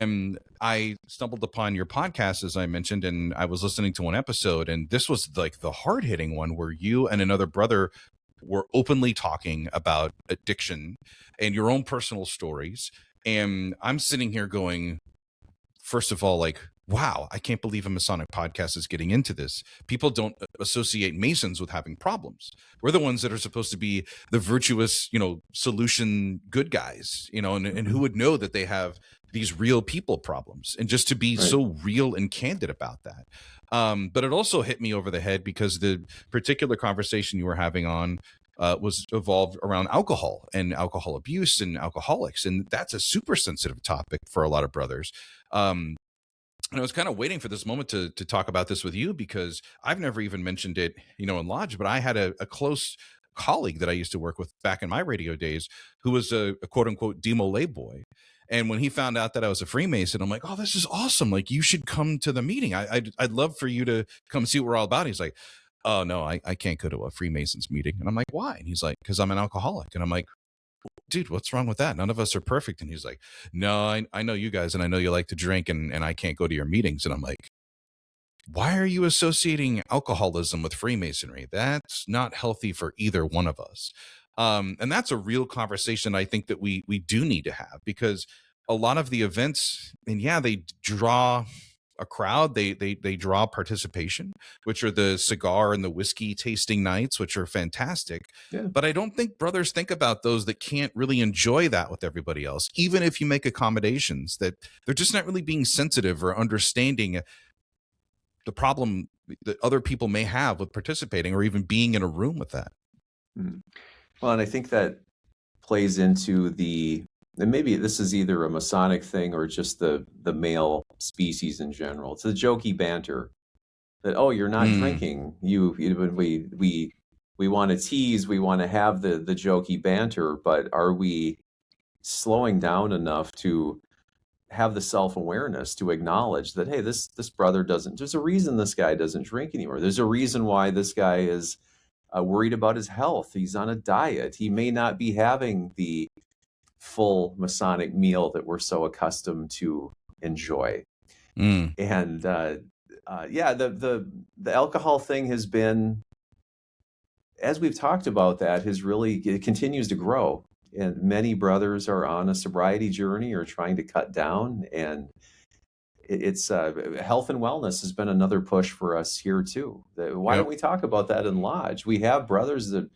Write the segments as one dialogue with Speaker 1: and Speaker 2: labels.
Speaker 1: And I stumbled upon your podcast, as I mentioned, and I was listening to one episode, and this was like the hard hitting one where you and another brother were openly talking about addiction and your own personal stories. And I'm sitting here going, first of all, like, wow, I can't believe a Masonic podcast is getting into this. People don't associate Masons with having problems. We're the ones that are supposed to be the virtuous, solution good guys, and who would know that they have these real people problems, and just to be so real and candid about that. But it also hit me over the head because the particular conversation you were having on was evolved around alcohol and alcohol abuse and alcoholics. And that's a super sensitive topic for a lot of brothers. And I was kind of waiting for this moment to talk about this with you, because I've never even mentioned it, in Lodge, but I had a close colleague that I used to work with back in my radio days who was a quote unquote demolay boy. And when he found out that I was a Freemason, I'm like, oh, this is awesome. Like, you should come to the meeting. I'd love for you to come see what we're all about. He's like, oh, no, I can't go to a Freemasons meeting. And I'm like, why? And he's like, because I'm an alcoholic. And I'm like, dude, what's wrong with that? None of us are perfect. And he's like, no, I know you guys, and I know you like to drink, and I can't go to your meetings. And I'm like, why are you associating alcoholism with Freemasonry? That's not healthy for either one of us. And that's a real conversation I think that we do need to have, because a lot of the events, and they draw a crowd, they draw participation, which are the cigar and the whiskey tasting nights, which are fantastic. But I don't think brothers think about those that can't really enjoy that with everybody else. Even if you make accommodations, that they're just not really being sensitive or understanding the problem that other people may have with participating or even being in a room with that.
Speaker 2: Well, and I think that plays into and maybe this is either a Masonic thing or just the male species in general. It's the jokey banter that, oh, you're not drinking. We want to tease, we want to have the jokey banter, but are we slowing down enough to have the self-awareness to acknowledge that, hey, this brother doesn't, there's a reason this guy doesn't drink anymore. There's a reason why this guy is worried about his health. He's on a diet. He may not be having the full Masonic meal that we're so accustomed to enjoy. And the alcohol thing has been, as we've talked about, that it continues to grow, and many brothers are on a sobriety journey or trying to cut down, and it's health and wellness has been another push for us here too. Why don't we talk about that in Lodge? We have brothers that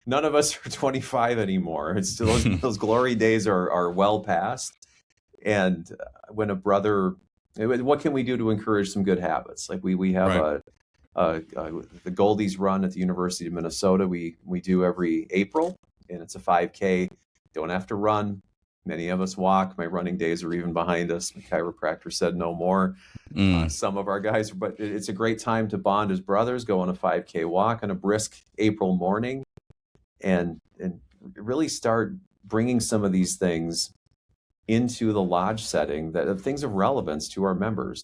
Speaker 2: none of us are 25 anymore. It's still those glory days are well past. And when a brother, what can we do to encourage some good habits? Like we have the Goldies run at the University of Minnesota. We do every April, and it's a 5K. Don't have to run. Many of us walk. My running days are even behind us. My chiropractor said no more. Some of our guys, but it's a great time to bond as brothers, go on a 5K walk on a brisk April morning, and really start bringing some of these things into the Lodge setting, that things of relevance to our members.